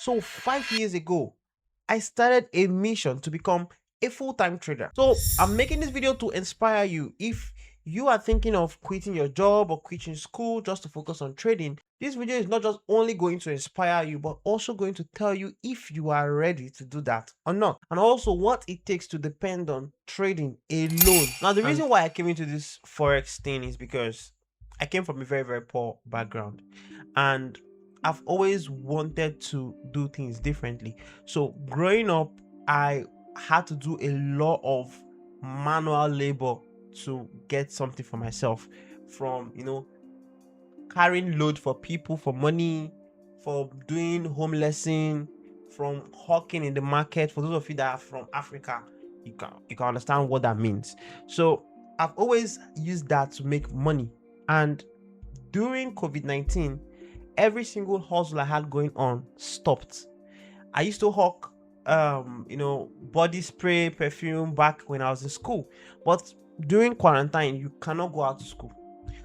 So 5 years ago, I started a mission to become a full-time trader. So I'm making this video to inspire you. If you are thinking of quitting your job or quitting school just to focus on trading, this video is not just only going to inspire you, but also going to tell you if you are ready to do that or not. And also what it takes to depend on trading alone. Now, the reason why I came into this Forex thing is because I came from a very, very poor background. And I've always wanted to do things differently. So growing up, I had to do a lot of manual labor to get something for myself, from carrying load for people for money, for doing home lesson, from hawking in the market. For those of you that are from Africa, you can understand what that means. So I've always used that to make money. And during COVID-19, every single hustle I had going on stopped. I used to hawk body spray, perfume back when I was in school. But during quarantine, you cannot go out to school.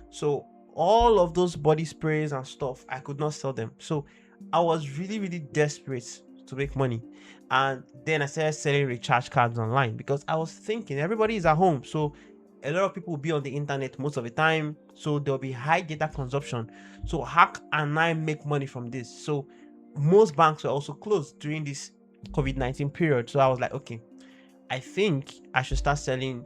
So all of those body sprays and stuff, I could not sell them. So I was really, really desperate to make money. And then I started selling recharge cards online because I was thinking everybody is at home. So a lot of people will be on the internet most of the time. So there'll be high data consumption. So how can I make money from this? So most banks were also closed during this COVID-19 period. So I was like, okay, I think I should start selling,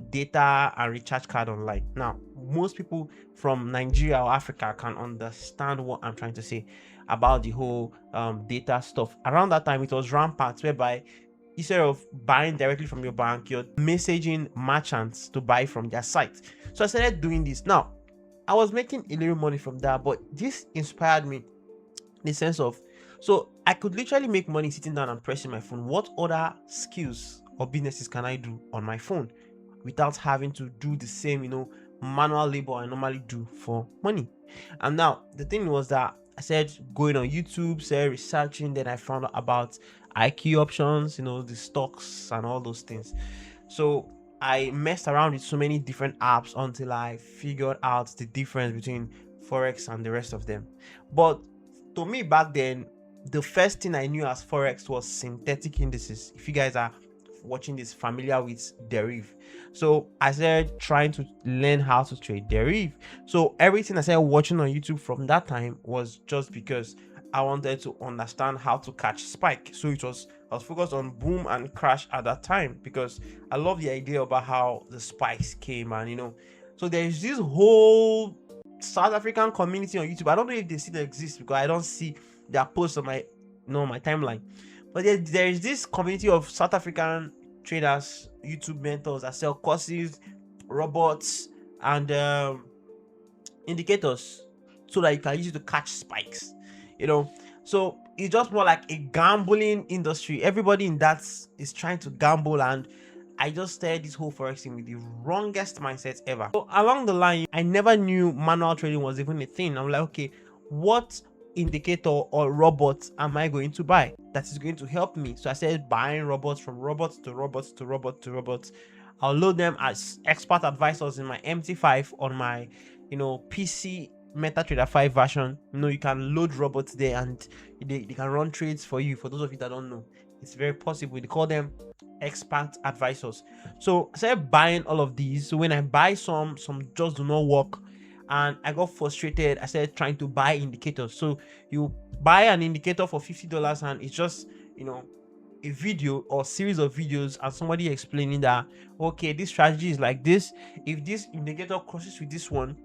data and recharge card online. Now, most people from Nigeria or Africa can understand what I'm trying to say about the whole data stuff. Around that time, it was rampant, whereby instead of buying directly from your bank, you're messaging merchants to buy from their site. So I started doing this. Now, I was making a little money from that, but this inspired me in the sense of, so I could literally make money sitting down and pressing my phone. What other skills or businesses can I do on my phone without having to do the same, manual labor I normally do for money? And now the thing was that I said going on YouTube, started researching, then I found out about IQ options, the stocks and all those things. So I messed around with so many different apps until I figured out the difference between Forex and the rest of them. But to me back then, the first thing I knew as Forex was synthetic indices. If you guys are watching this familiar with deriv, so I started trying to learn how to trade deriv. So everything I started watching on YouTube from that time was just because I wanted to understand how to catch spike. So I was focused on boom and crash at that time because I love the idea about how the spikes came. And so there's this whole South African community on YouTube. I don't know if they still exist because I don't see their posts on my timeline. But there is this community of South African traders, YouTube mentors that sell courses, robots, and indicators so that you can use it to catch spikes. So it's just more like a gambling industry. Everybody in that is trying to gamble, and I just started this whole Forex thing with the wrongest mindset ever. So along the line, I never knew manual trading was even a thing. I'm like, okay, what indicator or robot am I going to buy that is going to help me? So I started buying robots, from robots to robots to robots to robots. I'll load them as expert advisors in my MT5 on my PC MetaTrader 5 version. You can load robots there and they can run trades for you. For those of you that don't know, it's very possible. They call them expert advisors. So I started buying all of these. So when I buy some just do not work and I got frustrated, I started trying to buy indicators. So you buy an indicator for $50 and it's just a video or series of videos and somebody explaining that, okay, this strategy is like this. If this indicator crosses with this one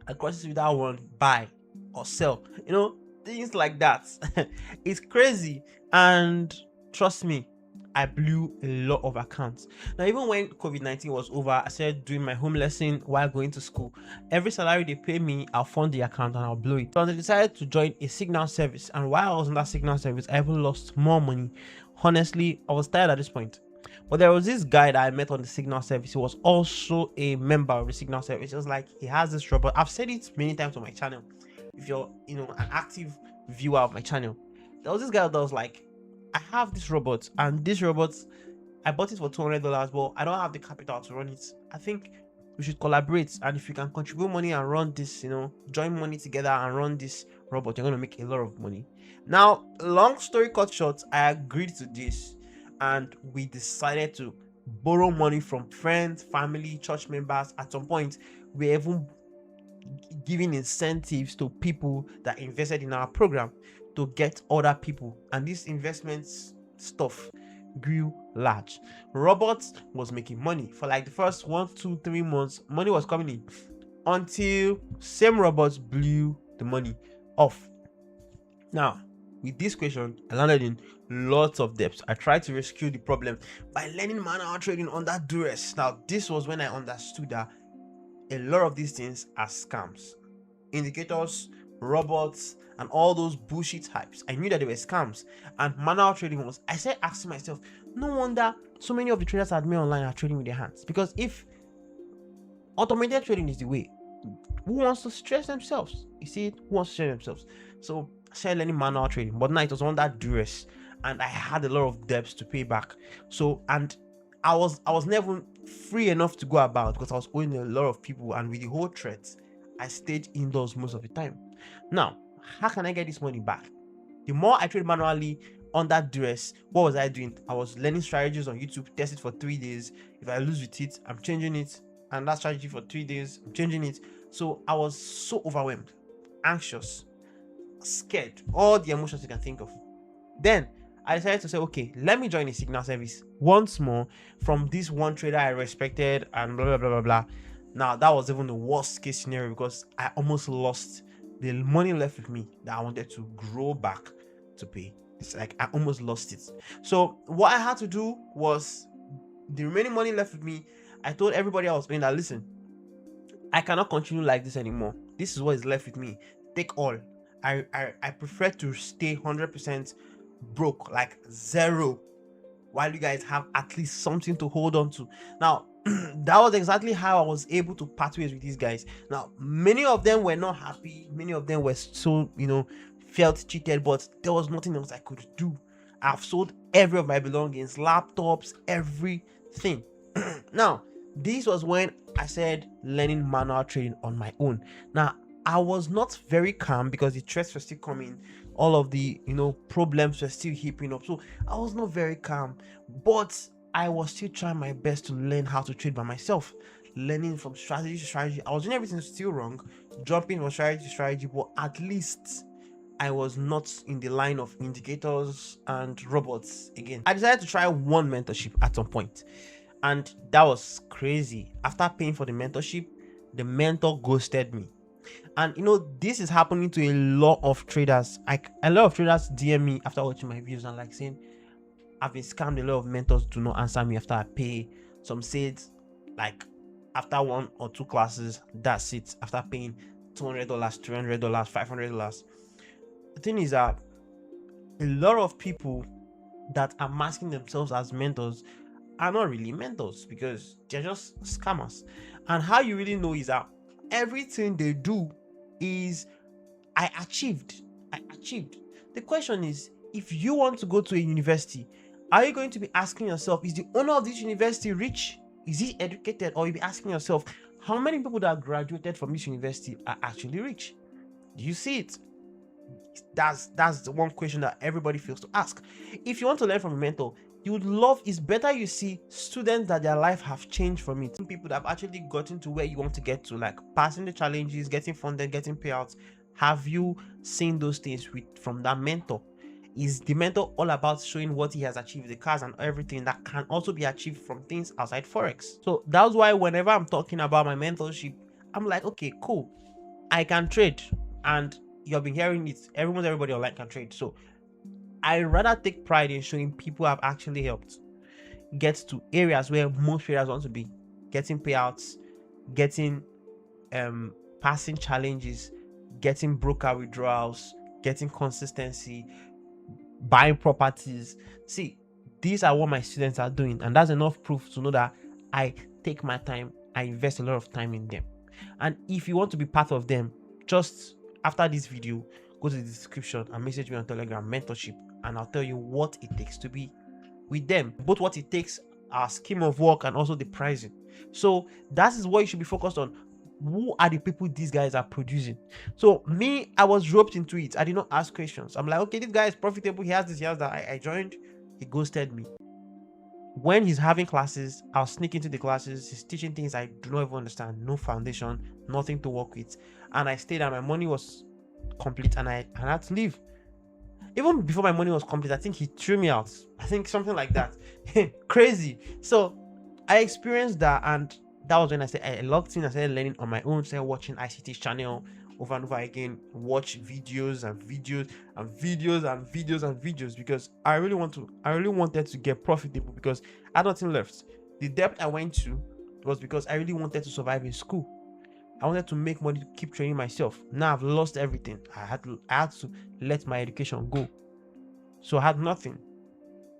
and crosses with that one, buy or sell, things like that. It's crazy. And trust me, I blew a lot of accounts. Now, even when COVID-19 was over, I started doing my home lesson while going to school. Every salary they pay me, I'll fund the account and I'll blow it. So I decided to join a signal service, and while I was in that signal service, I even lost more money. Honestly, I was tired at this point. But there was this guy that I met on the signal service. He was also a member of the signal service. It was like, he has this robot. I've said it many times on my channel. If you're an active viewer of my channel, there was this guy that was like, I have this robot, and this robot, I bought it for $200, but I don't have the capital to run it. I think we should collaborate, and if you can contribute money and run this, join money together and run this robot, you're going to make a lot of money. Now, long story cut short, I agreed to this, and we decided to borrow money from friends, family, church members. At some point, we even giving incentives to people that invested in our program to get other people, and this investments stuff grew large. Robots was making money for like the first 1, 2, 3 months. Money was coming in until same robots blew the money off. Now, with this question, I landed in lots of debts. I tried to rescue the problem by learning manual trading under duress. Now, this was when I understood that a lot of these things are scams. Indicators, robots, and all those bullshit hypes. I knew that they were scams, and manual trading was. I started asking myself, no wonder so many of the traders I've met online are trading with their hands. Because if automated trading is the way, who wants to stress themselves? You see, who wants to stress themselves? So I started learning manual trading, but now it was under duress, and I had a lot of debts to pay back. So, and I was never free enough to go about because I was owing a lot of people, and with the whole threat, I stayed indoors most of the time. Now, how can I get this money back? The more I trade manually under duress, what was I doing? I was learning strategies on YouTube, test it for 3 days. If I lose with it, I'm changing it, and that strategy for 3 days, I'm changing it. So I was so overwhelmed, anxious, scared, all the emotions you can think of. Then I decided to say, okay, let me join a signal service once more from this one trader I respected and blah, blah, blah, blah, blah. Now, that was even the worst case scenario because I almost lost the money left with me that I wanted to grow back to pay. It's like I almost lost it. So what I had to do was, the remaining money left with me, I told everybody I was paying that, listen, I cannot continue like this anymore. This is what is left with me. Take all. I prefer to stay 100% broke, like zero, while you guys have at least something to hold on to. Now, that was exactly how I was able to part ways with these guys. Now, many of them were not happy. Many of them were so, felt cheated, but there was nothing else I could do. I've sold every of my belongings, laptops, everything. Now, this was when I started learning manual trading on my own. Now, I was not very calm because the threats were still coming. All of the, problems were still heaping up. So I was not very calm, but I was still trying my best to learn how to trade by myself, learning from strategy to strategy. I was doing everything still wrong, jumping from strategy to strategy, but at least I was not in the line of indicators and robots again. I decided to try one mentorship at some point, and that was crazy. After paying for the mentorship, the mentor ghosted me. And this is happening to a lot of traders. Like, a lot of traders DM me after watching my videos and like saying, I've been scammed. A lot of mentors do not answer me after I pay. Some said, like, after 1 or 2 classes, that's it. After paying $200, $300, $500. The thing is that a lot of people that are masking themselves as mentors are not really mentors, because they're just scammers. And how you really know is that everything they do is, I achieved. The question is, if you want to go to a university, are you going to be asking yourself, is the owner of this university rich? Is he educated? Or you'll be asking yourself, how many people that graduated from this university are actually rich? Do you see it? That's the one question that everybody feels to ask. If you want to learn from a mentor, you would love, it's better you see students that their life have changed from it. People that have actually gotten to where you want to get to, like passing the challenges, getting funded, getting payouts. Have you seen those things from that mentor? Is the mentor all about showing what he has achieved, the cars and everything that can also be achieved from things outside Forex? So that's why whenever I'm talking about my mentorship, I'm like, okay, cool, I can trade, and you've been hearing it, everybody online can trade. So I rather take pride in showing people I've actually helped get to areas where most traders want to be, getting payouts, getting passing challenges, getting broker withdrawals, getting consistency, buying properties. See, these are what my students are doing, and that's enough proof to know that I take my time, I invest a lot of time in them. And if you want to be part of them, just after this video, go to the description and message me on Telegram, mentorship, and I'll tell you what it takes to be with them, both what it takes our scheme of work, and also the pricing. So that is what you should be focused on. Who are the people these guys are producing? So me, I was roped into it. I did not ask questions. I'm like, okay, this guy is profitable. He has this, he has that. I joined. He ghosted me. When he's having classes, I'll sneak into the classes. He's teaching things I do not even understand. No foundation, nothing to work with. And I stayed and my money was complete, and I had to leave. Even before my money was complete, I think he threw me out. I think something like that. Crazy. So I experienced that, and that was when I logged in. I started learning on my own, started watching ICT's channel over and over again, watch videos and videos and videos and videos and videos, because I really wanted to get profitable, because I had nothing left. The debt I went to was because I really wanted to survive in school. I wanted to make money to keep training myself. Now I've lost everything. I had to let my education go. So I had nothing.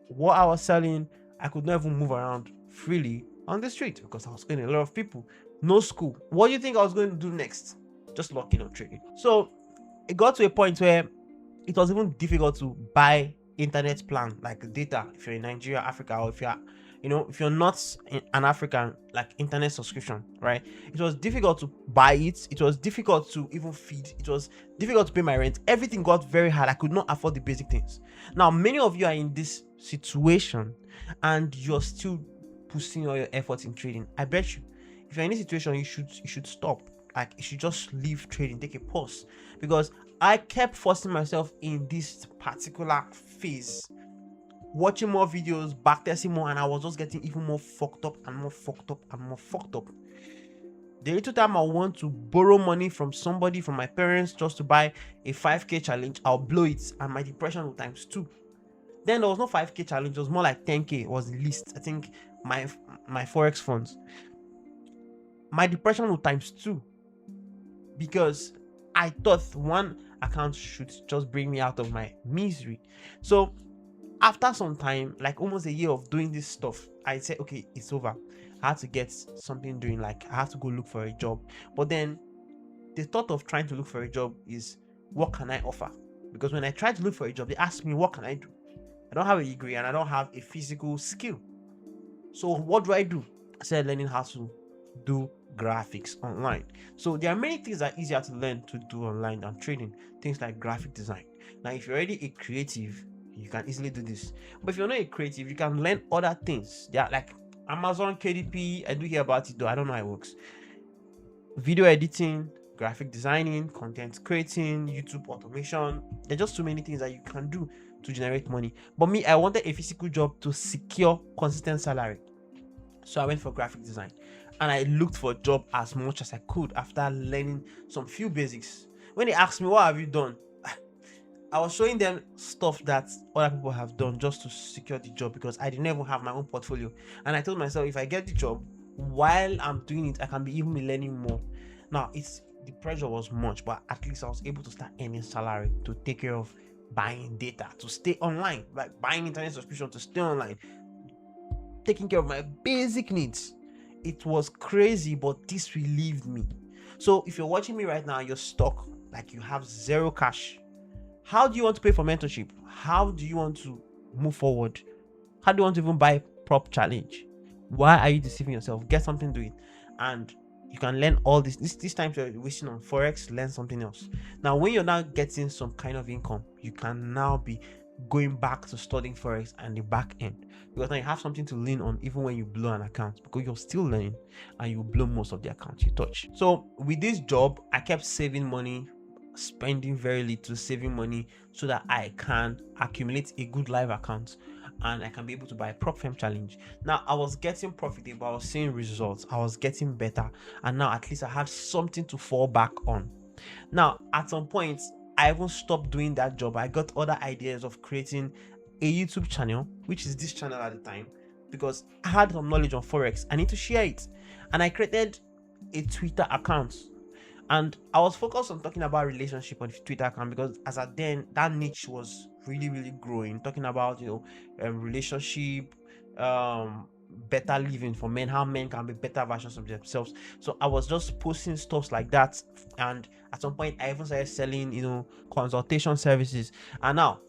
What I was selling, I could not even move around freely on the street because I was getting a lot of people. No school. What do you think I was going to do next? Just locking on trading. So it got to a point where it was even difficult to buy internet plan, like data, if you're in Nigeria, Africa, or if you're not an African, like internet subscription, right? It was difficult to buy it. It was difficult to even feed. It was difficult to pay my rent. Everything got very hard. I could not afford the basic things. Now, many of you are in this situation and you're still putting all your efforts in trading. I bet you, if you're in this situation, you should stop. Like, you should just leave trading, take a pause, because I kept forcing myself in this particular phase, watching more videos, backtesting more, and I was just getting even more fucked up and more fucked up and more fucked up. The little time I want to borrow money from somebody, from my parents, just to buy a 5k challenge, I'll blow it, and my depression will times 2. Then there was no 5k challenge, it was more like 10k was the least. I think my forex funds. My depression will times 2, because I thought one account should just bring me out of my misery. So after some time, like almost a year of doing this stuff, I said, okay, it's over. I had to get something doing, like I have to go look for a job. But then the thought of trying to look for a job is, what can I offer? Because when I tried to look for a job, they asked me, what can I do? I don't have a degree and I don't have a physical skill. So what do? I started learning how to do graphics online. So there are many things that are easier to learn to do online than trading. Things like graphic design. Now, if you're already a creative, you can easily do this. But if you're not a creative, you can learn other things. They are like Amazon KDP. I do hear about it though. I don't know how it works. Video editing, graphic designing, content creating, YouTube automation. There are just too many things that you can do to generate money. But me, I wanted a physical job to secure consistent salary. So I went for graphic design, and I looked for a job as much as I could after learning some few basics. When they asked me, what have you done? I was showing them stuff that other people have done just to secure the job, because I didn't even have my own portfolio. And I told myself, if I get the job, while I'm doing it, I can be even learning more. Now, the pressure was much, but at least I was able to start earning salary to take care of buying data, to stay online, like buying internet subscription to stay online, taking care of my basic needs. It was crazy, but this relieved me. So if you're watching me right now, you're stuck, like you have zero cash. How do you want to pay for mentorship? How do you want to move forward? How do you want to even buy prop challenge? Why are you deceiving yourself? Get something doing, and you can learn all this. This time you're wasting on forex, learn something else. Now, when you're now getting some kind of income, you can now be going back to studying forex and the back end, because now you have something to lean on even when you blow an account, because you're still learning and you blow most of the accounts you touch. So with this job, I kept saving money, spending very little, saving money, so that I can accumulate a good live account and I can be able to buy a prop firm challenge. Now I was getting profitable, I was seeing results, I was getting better, and now at least I had something to fall back on. Now at some point, I even stopped doing that job. I got other ideas of creating a YouTube channel, which is this channel at the time, because I had some knowledge on forex. I need to share it, and I created a Twitter account. And I was focused on talking about relationship on the Twitter account, because as at then, that niche was really growing, talking about relationship, better living for men, how men can be better versions of themselves. So I was just posting stuff like that, and at some point I even started selling consultation services. And now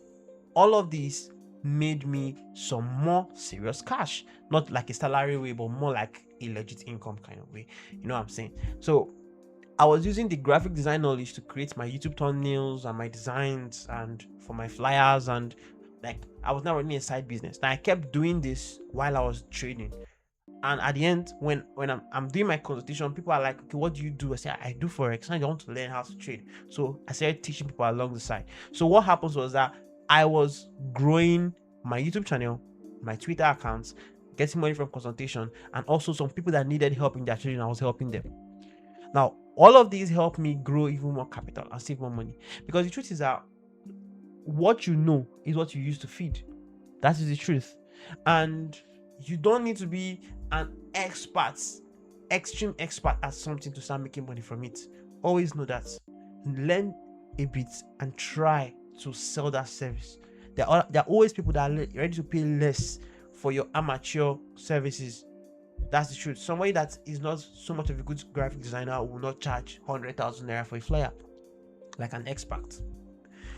all of these made me some more serious cash, not like a salary way, but more like a legit income kind of way. You know what I'm saying? So I was using the graphic design knowledge to create my YouTube thumbnails and my designs and for my flyers, and like I was now running a side business. Now I kept doing this while I was trading. And at the end, when I'm doing my consultation, people are like, okay, what do you do? I say, I do forex, and I want to learn how to trade. So I started teaching people along the side. So what happens was that I was growing my YouTube channel, my Twitter accounts, getting money from consultation, and also some people that needed help in their trading, I was helping them. Now, all of these helped me grow even more capital and save more money. Because the truth is that what you know is what you use to feed. That is the truth. And you don't need to be an expert, extreme expert at something to start making money from it. Always know that. Learn a bit and try to sell that service. There are always people that are ready to pay less for your amateur services. That's the truth. Somebody that is not so much of a good graphic designer will not charge 100,000 naira for a flyer like an expert.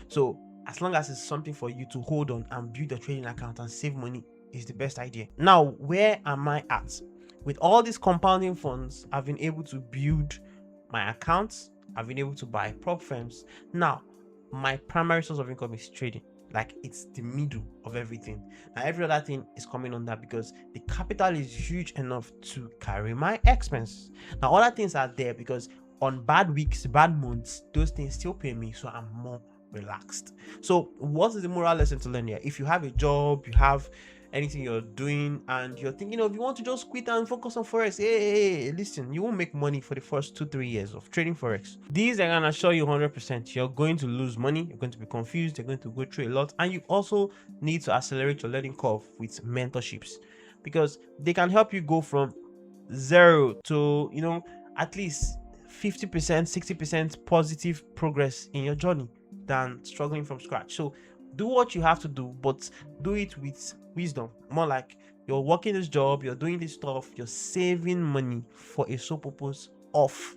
So as long as it's something for you to hold on and build a trading account and save money, is the best idea. Now, where am I at? With all these compounding funds, I've been able to build my accounts. I've been able to buy prop firms. Now, my primary source of income is trading. Like, it's the middle of everything. Now, every other thing is coming on that because the capital is huge enough to carry my expenses. Now, other things are there because on bad weeks, bad months, those things still pay me, so I'm more relaxed. So what is the moral lesson to learn here? If you have a job, you have anything you're doing, and you're thinking of you want to just quit and focus on forex, hey, listen, you won't make money for the first 2-3 years of trading forex. These are gonna show you 100% you're going to lose money, you're going to be confused, you're going to go through a lot, and you also need to accelerate your learning curve with mentorships, because they can help you go from 0 to, you know, at least 50%, 60% positive progress in your journey than struggling from scratch. So do what you have to do, but do it with wisdom. More like you're working this job, you're doing this stuff, you're saving money for a sole purpose of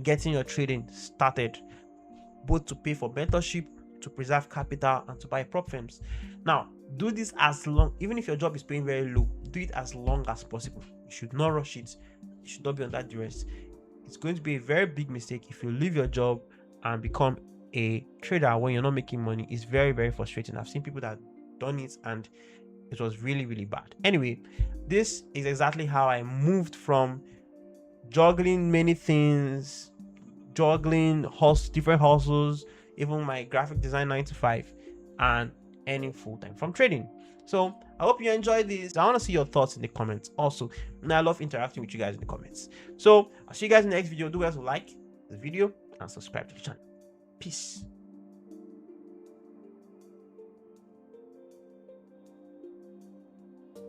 getting your trading started, both to pay for mentorship, to preserve capital, and to buy prop firms. Now, do this as long, even if your job is paying very low, do it as long as possible. You should not rush it. You should not be under duress. It's going to be a very big mistake if you leave your job and become a trader when you're not making money. It's very, very frustrating. I've seen people that done it and it was really, really bad. Anyway, this is exactly how I moved from juggling many things, juggling different hustles, even my graphic design 9 to 5, and earning full-time from trading. So I hope you enjoyed this. I want to see your thoughts in the comments also, and I love interacting with you guys in the comments. So I'll see you guys in the next video. Do well to like the video and subscribe to the channel. Peace.